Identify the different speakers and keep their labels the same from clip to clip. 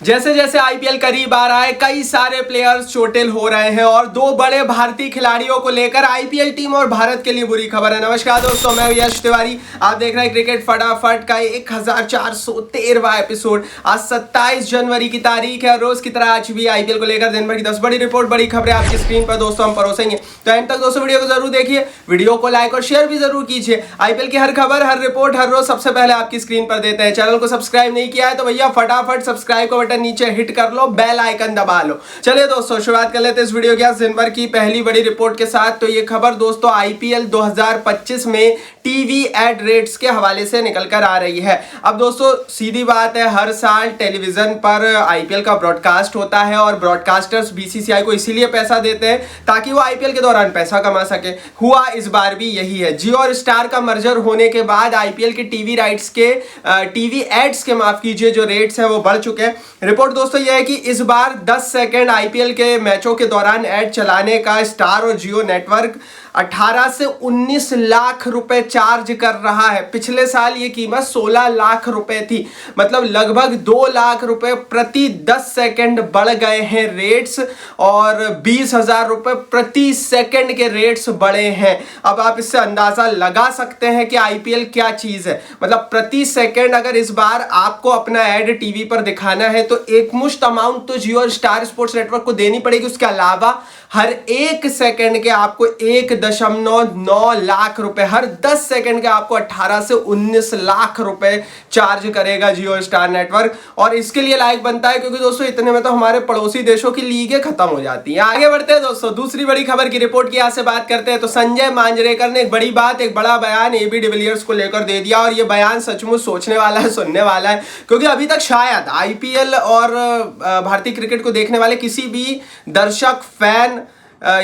Speaker 1: जैसे जैसे आईपीएल करीब आ रहा है कई सारे प्लेयर्स चोटिल हो रहे हैं और दो बड़े भारतीय खिलाड़ियों को लेकर आईपीएल टीम और भारत के लिए बुरी खबर है। नमस्कार दोस्तों, मैं यश तिवारी, आप देख रहे हैं क्रिकेट फटाफट का 1413वां एपिसोड। आज 27 जनवरी की तारीख है और रोज की तरह आज भी आईपीएल को लेकर दिन भर की 10 बड़ी रिपोर्ट, बड़ी खबरें आपकी स्क्रीन पर दोस्तों हम परोसेंगे। तो एंड तक दोस्तों वीडियो को जरूर देखिए, वीडियो को लाइक और शेयर भी जरूर कीजिए। आईपीएल की हर खबर, हर रिपोर्ट, हर रोज सबसे पहले आपकी स्क्रीन पर देते हैं। चैनल को सब्सक्राइब नहीं किया है तो भैया फटाफट सब्सक्राइब का बटन नीचे हिट कर लो, बेल आइकन दबा लो। चलिए दोस्तों शुरुआत कर लेते हैं इस वीडियो की आज दिन भर की पहली बड़ी रिपोर्ट के साथ। तो ये खबर दोस्तों आईपीएल 2025 में टीवी एड रेट्स के हवाले से निकलकर आ रही है। अब दोस्तों सीधी बात है, हर साल टेलीविजन पर आईपीएल का ब्रॉडकास्ट होता है और ब्रॉडकास्टर्स बीसीसीआई को इसीलिए पैसा देते हैं ताकि वो आईपीएल के दौरान पैसा कमा सके। हुआ इस बार भी यही है। जियो और स्टार का मर्जर होने के बाद आईपीएल के टीवी राइट्स के टीवी एड्स के माफ कीजिए जो रेट्स हैं वो बढ़ चुके हैं। रिपोर्ट दोस्तों यह है कि इस बार 10 सेकंड आईपीएल के मैचों के दौरान ऐड चलाने का स्टार और जियो नेटवर्क 18 से 19 लाख रुपए चार्ज कर रहा है। पिछले साल ये कीमत 16 लाख रुपए थी, मतलब लगभग 2 लाख रुपए प्रति 10 सेकंड बढ़ गए हैं रेट्स और 20,000 रुपए प्रति सेकंड के रेट्स बढ़े हैं। अब आप इससे अंदाजा लगा सकते हैं कि आईपीएल क्या चीज है। मतलब प्रति सेकंड अगर इस बार आपको अपना ऐड टीवी पर दिखाना है तो एक मुश्त अमाउंट तो जियो और स्टार स्पोर्ट्स नेटवर्क को देनी पड़ेगी। उसके अलावा हर एक सेकंड के आपको 1.9 लाख रुपए, हर 10 सेकंड के आपको 18 से 19 लाख रुपए चार्ज करेगा जियो स्टार नेटवर्क। और इसके लिए लायक बनता है क्योंकि दोस्तों इतने में तो हमारे पड़ोसी देशों की लीगें खत्म हो जाती हैं। आगे बढ़ते हैं दोस्तों, दूसरी बड़ी खबर की रिपोर्ट की यहां से बात करते हैं। तो संजय मांजरेकर ने एक बड़ी बात, एक बड़ा बयान एबी डिविलियर्स को लेकर दे दिया और यह बयान सचमुच सोचने वाला है, सुनने वाला है। क्योंकि अभी तक शायद आईपीएल और भारतीय क्रिकेट को देखने वाले किसी भी दर्शक, फैन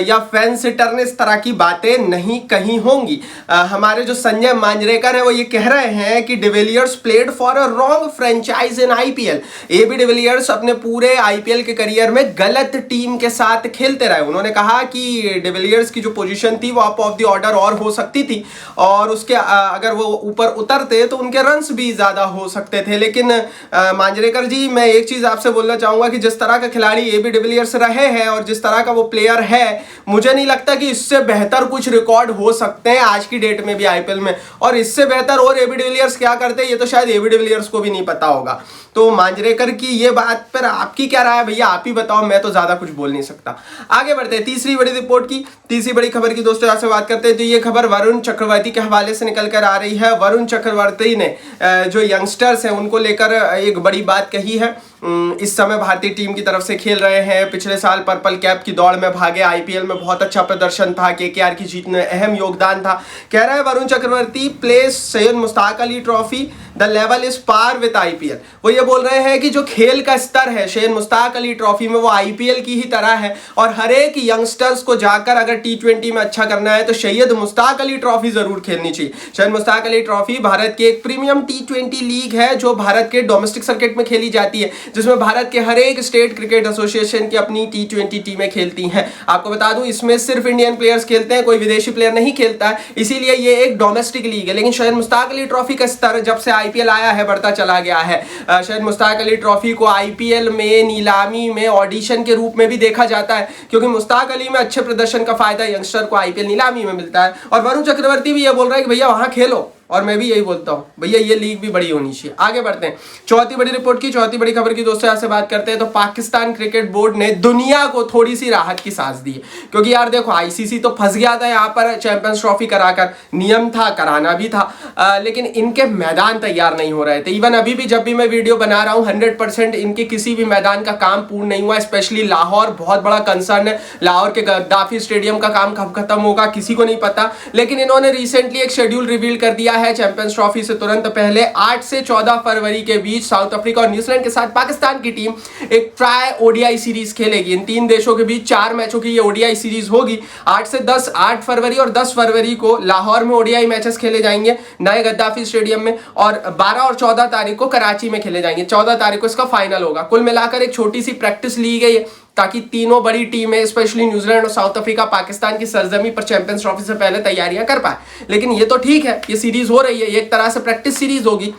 Speaker 1: या फैन सिटर ने इस तरह की बातें नहीं कही होंगी। हमारे जो संजय मांजरेकर है वो ये कह रहे हैं कि de Villiers played for a wrong franchise in IPL. AB de Villiers अपने पूरे आईपीएल के करियर में गलत टीम के साथ खेलते रहे। उन्होंने कहा कि डिविलियर्स की जो पोजीशन थी वो अप ऑफ द ऑर्डर और हो सकती थी और उसके अगर वो ऊपर उतरते तो उनके रन्स भी ज्यादा हो सकते थे। लेकिन मांजरेकर जी, मैं एक चीज आपसे बोलना चाहूंगा कि जिस तरह का खिलाड़ी एबी डिविलियर्स रहे हैं और जिस तरह का वो प्लेयर है, मुझे नहीं लगता कि इससे बेहतर कुछ रिकॉर्ड हो सकते हैं आज की डेट में भी आईपीएल में। और इससे बेहतर और एबी डिविलियर्स क्या करते हैं ये तो शायद एबी डिविलियर्स को भी नहीं पता होगा। तो मांजरेकर की ये बात पर आपकी क्या राय है भैया, आप ही बताओ, मैं तो ज्यादा कुछ बोल नहीं सकता। आगे बढ़ते हैं तीसरी बड़ी रिपोर्ट की, तीसरी बड़ी खबर की दोस्तों यहां से बात करते हैं। तो ये खबर वरुण चक्रवर्ती के हवाले से निकल कर आ रही है। वरुण चक्रवर्ती ने जो यंगस्टर्स हैं उनको लेकर एक बड़ी बात कही है। इस समय भारतीय टीम की तरफ से खेल रहे हैं, पिछले साल पर्पल कैप की दौड़ में भागे, आईपीएल में बहुत अच्छा प्रदर्शन था, केकेआर की जीत में अहम योगदान था। कह रहा है Varun Chakravarthy, place Syed Mushtaq Ali trophy, the level is par with IPL. वो ये बोल रहे हैं कि जो खेल का स्तर है सैयद मुश्ताक अली ट्रॉफी में वो आईपीएल की ही तरह है और हर एक यंगस्टर्स को जाकर अगर टी20 में अच्छा करना है तो सैयद मुश्ताक अली ट्रॉफी जरूर खेलनी चाहिए। सैयद मुश्ताक अली ट्रॉफी भारत की एक प्रीमियम टी20 लीग है जो भारत के डोमेस्टिक सर्किट में खेली जाती है, जिसमें भारत के हर एक स्टेट क्रिकेट एसोसिएशन की अपनी टी20 टीमें खेलती हैं। आपको बता दूं इसमें सिर्फ इंडियन प्लेयर्स खेलते हैं, कोई विदेशी प्लेयर नहीं खेलता है, इसीलिए ये एक डोमेस्टिक लीग है। लेकिन सैयद मुश्ताक अली ट्रॉफी का स्तर जब से आईपीएल आया है बढ़ता चला गया है। सैयद मुश्ताक अली ट्रॉफी को आईपीएल में नीलामी में ऑडिशन के रूप में भी देखा जाता है क्योंकि मुश्ताक अली में अच्छे प्रदर्शन का फायदा यंगस्टर को आईपीएल नीलामी में मिलता है। और वरुण चक्रवर्ती भी ये बोल रहा है कि भैया वहां खेलो, और मैं भी यही बोलता हूं भैया ये लीग भी बड़ी होनी चाहिए। आगे बढ़ते हैं चौथी बड़ी रिपोर्ट की, चौथी बड़ी खबर की दोस्तों यहां से बात करते हैं। तो पाकिस्तान क्रिकेट बोर्ड ने दुनिया को थोड़ी सी राहत की सांस दी है क्योंकि यार देखो आईसीसी तो फंस गया था यहाँ पर चैंपियंस ट्रॉफी कराकर, नियम था, कराना भी था, लेकिन इनके मैदान तैयार नहीं हो रहे थे। इवन अभी भी जब भी मैं वीडियो बना रहा हूँ 100% इनके किसी भी मैदान का काम पूर्ण नहीं हुआ। स्पेशली लाहौर बहुत बड़ा कंसर्न है, लाहौर के गद्दाफी स्टेडियम का काम कब खत्म होगा किसी को नहीं पता। लेकिन इन्होंने रिसेंटली एक शेड्यूल रिवील कर दिया है चैंपियंस ट्रॉफी से तुरंत पहले 8 से 14 फरवरी के बीच साउथ अफ्रीका और न्यूजीलैंड के साथ पाकिस्तान की टीम एक ट्राई ओडीआई सीरीज खेलेगी। इन तीन देशों के बीच 4 मैचों की ये ओडीआई सीरीज होगी। 8 फरवरी और 10 फरवरी को लाहौर में ओडीआई मैचेस खेले जाएंगे नए गद्दाफी स्टेडियम में और 12 और 14 तारीख को कराची में खेले जाएंगे। 14 तारीख को इसका फाइनल होगा। कुल मिलाकर एक छोटी सी प्रैक्टिस ली गई है ताकि तीनों बड़ी टीमें स्पेशली न्यूजीलैंड और साउथ अफ्रीका पाकिस्तान की सरजमी पर चैंपियंस ट्रॉफी से पहले तैयारियां कर पाए। लेकिन ये तो ठीक है, ये सीरीज हो रही है, ये एक तरह से प्रैक्टिस सीरीज होगी।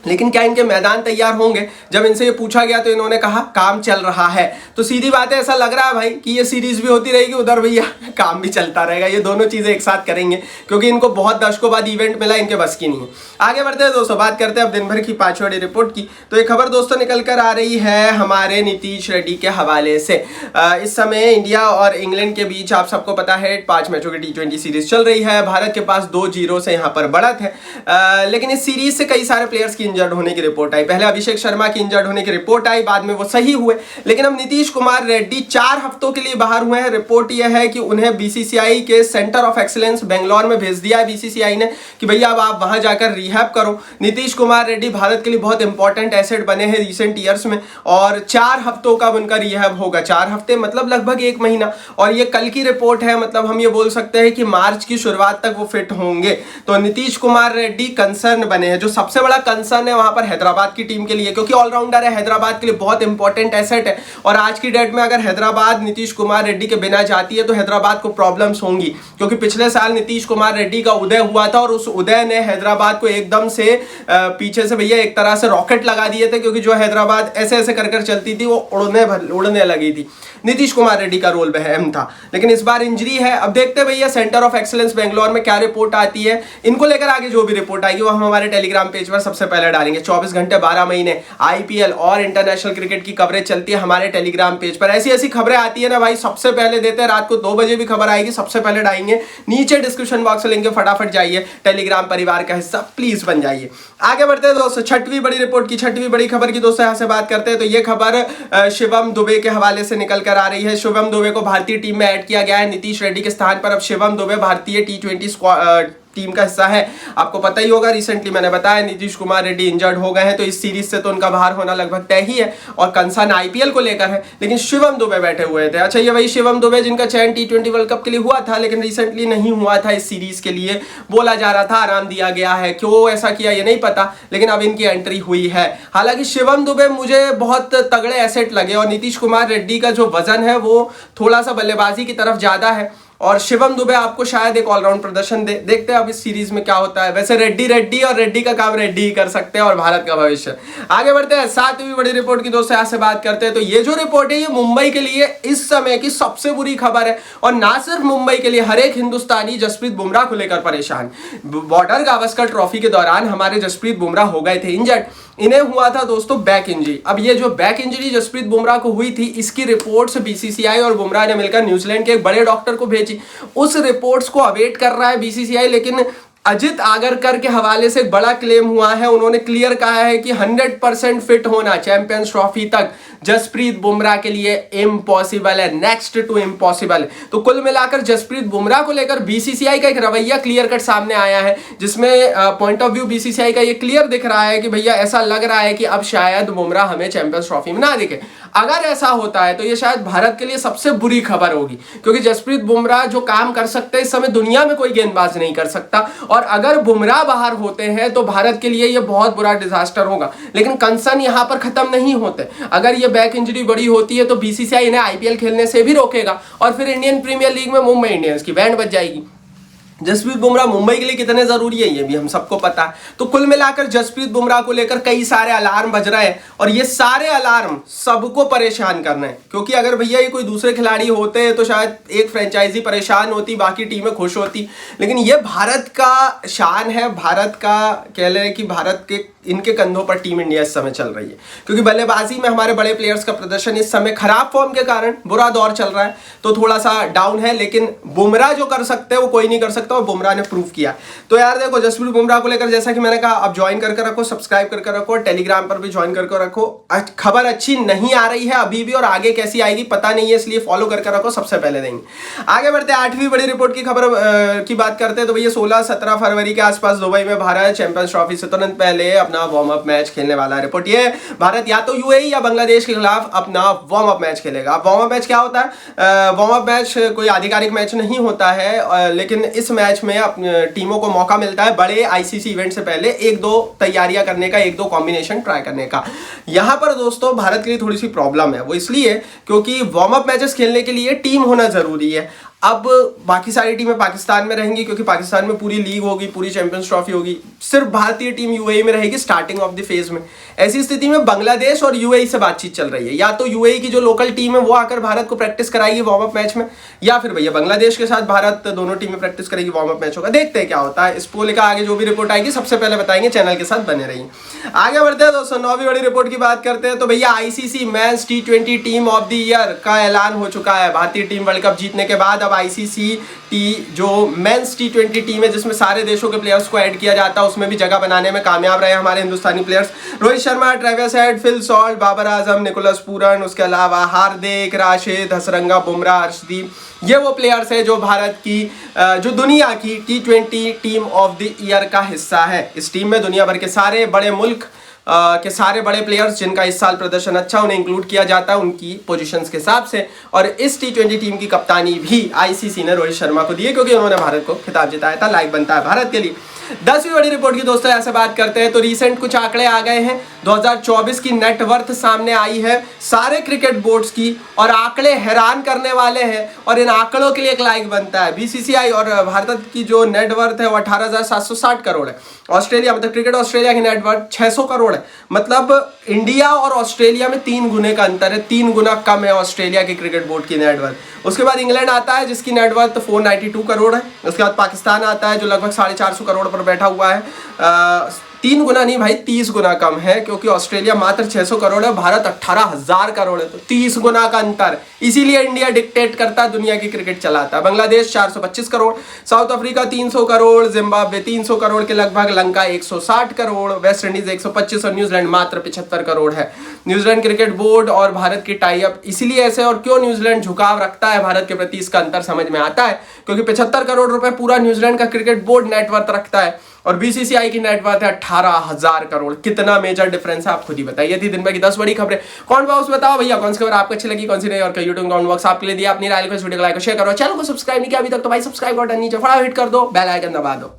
Speaker 1: लेकिन क्या इनके मैदान तैयार होंगे? जब इनसे ये पूछा गया तो इन्होंने कहा काम चल रहा है। तो सीधी बात है, ऐसा लग रहा है भाई कि ये सीरीज भी होती रहेगी, उधर भैया काम भी चलता रहेगा। ये दोनों चीजें एक साथ करेंगे क्योंकि इनको बहुत दशकों बाद इवेंट मिला, इनके बस की नहीं है। आगे बढ़ते हैं दोस्तों, बात करते हैं अब दिन भर की 5 बड़ी रिपोर्ट की। तो एक खबर दोस्तों निकल कर आ रही है हमारे नीतीश रेड्डी के हवाले से। इस समय इंडिया और इंग्लैंड के बीच आप सबको पता है 5 मैचों की T20 सीरीज चल रही है। भारत के पास 2-0 से यहाँ पर बढ़त है, लेकिन इस सीरीज से कई सारे प्लेयर्स की इंजर्ड होने की रिपोर्ट आई। पहले अभिषेक शर्मा की इंजर्ड होने की रिपोर्ट आई, बाद में वो सही हुए, लेकिन अब नीतीश कुमार रेड्डी 4 हफ्तों के लिए बाहर हुए हैं। रिपोर्ट यह है कि उन्हें बीसीसीआई के सेंटर ऑफ एक्सीलेंस बेंगलोर में भेज दिया है बीसीसीआई ने कि भैया अब आप वहां जाकर रिहैब करो। नीतीश कुमार रेड्डी भारत के लिए बहुत इंपॉर्टेंट एसेट बने हैं रिसेंट ईयर्स में, और 4 हफ्तों का उनका रिहैब होगा। 4 हफ्ते मतलब लगभग 1 महीना, और ये कल की रिपोर्ट है, मतलब हम ये बोल सकते हैं कि मार्च की शुरुआत तक वो फिट होंगे। तो नीतीश कुमार रेड्डी कंसर्न बने हैं। जो सबसे बड़ा कंसर्न है वहां पर हैदराबाद की टीम के लिए, क्योंकि ऑलराउंडर है, हैदराबाद के लिए बहुत इंपॉर्टेंट एसेट है। और आज की डेट में अगर हैदराबाद नीतीश कुमार रेड्डी के बिना जाती है तो हैदराबाद को प्रॉब्लम्स होंगी, क्योंकि पिछले साल नीतीश कुमार रेड्डी का उदय हुआ था और उस उदय ने हैदराबाद को एकदम से पीछे से भैया एक तरह से रॉकेट लगा दिए थे, क्योंकि जो हैदराबाद ऐसे ऐसे कर चलती थी वो उड़ने लगी थी। नीतीश कुमार रेड्डी का रोल अहम था, लेकिन इस बार इंजरी है। अब देखते हैं भैया सेंटर ऑफ एक्सीलेंस बेंगलोर में क्या रिपोर्ट आती है। इनको लेकर आगे जो भी रिपोर्ट आएगी वो हम हमारे टेलीग्राम पेज पर सबसे पहले डालेंगे। 24 घंटे 12 महीने आईपीएल और इंटरनेशनल क्रिकेट की कवरेज चलती है हमारे टेलीग्राम पेज पर। ऐसी ऐसी खबरें आती है ना भाई, सबसे पहले देते हैं। रात को 2 बजे भी खबर आएगी, सबसे पहले डालेंगे। नीचे डिस्क्रिप्शन बॉक्स लिंक है, फटाफट जाइए, टेलीग्राम परिवार का हिस्सा प्लीज बन जाइए। आगे बढ़ते हैं दोस्तों, 6वीं बड़ी रिपोर्ट की 6वीं बड़ी खबर की दोस्तों यहां से बात करते हैं। तो ये खबर शिवम दुबे के हवाले से निकल कर आ रही है। शिवम दुबे को भारतीय टीम में ऐड किया गया है नीतीश रेड्डी के स्थान पर। अब शिवम दुबे भारतीय T20 टीम का हिस्सा है। आपको पता ही होगा, रिसेंटली मैंने बताया नीतीश कुमार रेड्डी इंजर्ड हो गए हैं, तो इस सीरीज से तो उनका बाहर होना लगभग तय ही है, और कंसर्न आईपीएल को लेकर है। लेकिन शिवम दुबे बैठे हुए थे। अच्छा, ये वही शिवम दुबे जिनका चयन T20 वर्ल्ड कप के लिए हुआ था, लेकिन रिसेंटली नहीं हुआ था। इस सीरीज के लिए बोला जा रहा था आराम दिया गया है, क्यों ऐसा किया ये नहीं पता, लेकिन अब इनकी एंट्री हुई है। हालांकि शिवम दुबे मुझे बहुत तगड़े एसेट लगे, और नीतीश कुमार रेड्डी का जो वजन है वो थोड़ा सा बल्लेबाजी की तरफ ज्यादा है, और शिवम दुबे आपको शायद एक ऑलराउंड प्रदर्शन देखते हैं अब इस सीरीज में क्या होता है। वैसे रेड्डी और रेड्डी का काम रेड्डी ही कर सकते हैं, और भारत का भविष्य। आगे बढ़ते हैं 7वीं बड़ी रिपोर्ट की दोस्तों यहाँ से बात करते हैं। तो ये जो रिपोर्ट है ये मुंबई के लिए इस समय की सबसे बुरी खबर है, और ना सिर्फ मुंबई के लिए, हर एक हिंदुस्तानी जसप्रीत बुमराह को लेकर परेशान। बॉर्डर गावस्कर ट्रॉफी के दौरान हमारे जसप्रीत बुमराह हो गए थे इंजर्ड। इन्हें हुआ था दोस्तों बैक इंजरी। अब ये जो बैक इंजरी जसप्रीत बुमराह को हुई थी, इसकी रिपोर्ट्स बीसीसीआई और बुमराह ने मिलकर न्यूजीलैंड के एक बड़े डॉक्टर को भेजी। उस रिपोर्ट्स को अवेट कर रहा है बीसीसीआई, लेकिन अजित आगरकर के हवाले से एक बड़ा क्लेम हुआ है। उन्होंने क्लियर कहा है कि 100% फिट होना चैंपियंस ट्रॉफी तक जसप्रीत बुमराह के लिए इम्पॉसिबल है, नेक्स्ट टू इम्पॉसिबल। तो कुल मिलाकर जसप्रीत बुमराह को लेकर बीसीसीआई का एक रवैया क्लियर कट सामने आया है, जिसमें पॉइंट ऑफ व्यू बीसीसीआई का ये क्लियर दिख रहा है कि भैया ऐसा लग रहा है कि अब शायद बुमराह हमें चैंपियंस ट्रॉफी में ना दिखे। अगर ऐसा होता है तो ये शायद भारत के लिए सबसे बुरी खबर होगी, क्योंकि जसप्रीत बुमराह जो काम कर सकते हैं इस समय दुनिया में कोई गेंदबाज नहीं कर सकता, और अगर बुमराह बाहर होते हैं तो भारत के लिए ये बहुत बुरा डिजास्टर होगा। लेकिन कंसर्न यहां पर खत्म नहीं होते। अगर ये बैक इंजरी बड़ी होती है तो बीसीसीआई इन्हें आईपीएल खेलने से भी रोकेगा, और फिर इंडियन प्रीमियर लीग में मुंबई इंडियंस की बैंड बज जाएगी। जसप्रीत बुमराह मुंबई के लिए कितने जरूरी है ये भी हम सबको पता है। तो कुल मिलाकर जसप्रीत बुमराह को लेकर कई सारे अलार्म बज रहे हैं, और ये सारे अलार्म सबको परेशान कर रहे हैं, क्योंकि अगर भैया ये कोई दूसरे खिलाड़ी होते तो शायद एक फ्रेंचाइजी परेशान होती, बाकी टीमें खुश होती। लेकिन ये भारत का शान है, भारत का कह ले कि भारत के इनके कंधों पर टीम इंडिया इस समय चल रही है, क्योंकि बल्लेबाजी में हमारे बड़े प्लेयर्स का प्रदर्शन इस समय खराब फॉर्म के कारण बुरा दौर चल रहा है, तो थोड़ा सा डाउन है। लेकिन बुमराह जो कर सकते हैं वो कोई नहीं कर सकता, और बुमराह ने प्रूव किया। तो यार देखो, जसप्रीत बुमराह को लेकर जैसा कि मैंने कहा, आप ज्वाइन करके रखो, सब्सक्राइब करके रखो, टेलीग्राम पर भी ज्वाइन करके रखो। खबर अच्छी नहीं आ रही है अभी भी, और आगे कैसी आएगी पता नहीं है, इसलिए फॉलो करके रखो, सबसे पहले देंगे। आगे बढ़ते हैं 8वीं बड़ी रिपोर्ट की खबर की बात करते हैं। तो भैया 16-17 फरवरी के आसपास दुबई में भारत चैंपियंस ट्रॉफी से तुरंत पहले अपना वार्म अप मैच खेलने वाला है। रिपोर्ट ये, भारत या तो यूएई या बांग्लादेश के खिलाफ अपना वार्म अप मैच खेलेगा। वार्म अप मैच क्या होता है? वार्म अप मैच कोई आधिकारिक मैच नहीं होता है, लेकिन इस मैच में टीमों को मौका मिलता है बड़े आईसीसी इवेंट से पहले 1-2 तैयारियां करने का, 1-2 कॉम्बिनेशन ट्राई करने का। यहां पर दोस्तों भारत के लिए थोड़ी सी प्रॉब्लम है, वो इसलिए क्योंकि वार्म अप मैचेस खेलने के लिए टीम होना जरूरी है। अब बाकी सारी टीमें पाकिस्तान में रहेंगी क्योंकि पाकिस्तान में पूरी लीग होगी, पूरी चैंपियंस ट्रॉफी होगी, सिर्फ भारतीय टीम यूएई में रहेगी स्टार्टिंग ऑफ द फेज में। ऐसी स्थिति में बांग्लादेश और यूएई से बातचीत चल रही है, या तो यूएई की जो लोकल टीम है वो आकर भारत को प्रैक्टिस कराएगी वार्म अप मैच में, या फिर भैया बांग्लादेश के साथ भारत दोनों टीमें प्रैक्टिस करेगी, वार्म अप मैच होगा। देखते हैं क्या होता है। इसको लेकर आगे जो भी रिपोर्ट आएगी सबसे पहले बताएंगे, चैनल के साथ बने रहिए। आगे बढ़ते हैं दोस्तों, 9वीं बड़ी रिपोर्ट की बात करते हैं। तो भैया ICC men's T20 team of the year का ऐलान हो चुका है। भारतीय टीम वर्ल्ड कप जीतने के बाद अब आईसीसी जो मेंस टी20 टीम है जिसमें सारे देशों के प्लेयर्स को ऐड किया जाता है, उसमें भी जगह बनाने में कामयाब रहे हमारे Hindustani players. Rohit Sharma, Travis Head, Phil Salt, Babar Azam, Nicholas Pooran, उसके अलावा हार्दिक, राशिद, हसरंगा, बुमराह, अर्शदीप, ये वो प्लेयर्स है जो भारत की जो दुनिया की टी20 टीम ऑफ द ईयर का हिस्सा है। इस टीम में दुनिया भर के सारे बड़े मुल्क के सारे बड़े प्लेयर्स जिनका इस साल प्रदर्शन अच्छा, उन्हें इंक्लूड किया जाता है उनकी पोजीशंस के हिसाब से। और इस टी20 टीम की कप्तानी भी आईसीसी ने रोहित शर्मा को दी है क्योंकि उन्होंने भारत को खिताब जिताया था। लाइक बनता है भारत के लिए। 10वीं बड़ी रिपोर्ट की दोस्तों ऐसे बात करते हैं तो रिसेंट कुछ आंकड़े आ गए हैं। 2024 की नेटवर्थ सामने आई है सारे क्रिकेट बोर्ड्स की, और आंकड़े हैरान करने वाले हैं और इन आंकड़ों के लिए एक लाइक बनता है। बीसीसीआई और भारत की जो नेटवर्थ है वो 18,760 करोड़ है। ऑस्ट्रेलिया मतलब क्रिकेट ऑस्ट्रेलिया की नेटवर्थ 600 करोड़ है। मतलब इंडिया और ऑस्ट्रेलिया में 3 गुने का अंतर है, 3 गुना कम है ऑस्ट्रेलिया की क्रिकेट बोर्ड की नेटवर्थ। उसके बाद इंग्लैंड आता है जिसकी नेटवर्थ 492 करोड़ है। उसके बाद पाकिस्तान आता है जो लगभग 450 करोड़ पर बैठा हुआ है। 3 गुना नहीं भाई, 30 गुना कम है क्योंकि ऑस्ट्रेलिया मात्र 600 करोड़ है, भारत 18,000 करोड़ है, तो 30 गुना का अंतर। इसीलिए इंडिया डिक्टेट करता है, दुनिया की क्रिकेट चलाता है। Bangladesh 425 crore, south Africa 300 crore, Zimbabwe 300 crore के लगभग, लंका 160 करोड़, वेस्ट इंडीज 125 और न्यूजीलैंड मात्र 75 करोड़ है। न्यूजीलैंड क्रिकेट बोर्ड और भारत की टाई अप इसीलिए ऐसे, और क्यों न्यूजीलैंड झुकाव रखता है भारत के प्रति इसका अंतर समझ में आता है क्योंकि 75 करोड़ रुपए पूरा न्यूजीलैंड का क्रिकेट बोर्ड नेटवर्थ रखता है और बीसीसीआई की नेटवर्थ है 18,000 करोड़। कितना मेजर डिफरेंस है आप खुद ही बताइए। थी दिन भर की 10 बड़ी खबरें। कमेंट बॉक्स में बताओ भैया कौन सी खबर आपको अच्छी लगी, कौन सी नहीं, और यूट्यूब कमेंट बॉक्स आपके लिए दिया। अपनी राय को इस वीडियो को लाइक और शेयर करो। चैनल को सब्सक्राइब नहीं किया अभी तक तो भाई सब्सक्राइब बटन नीचे फटाफट हिट कर दो, बेल आइकन दबा दो।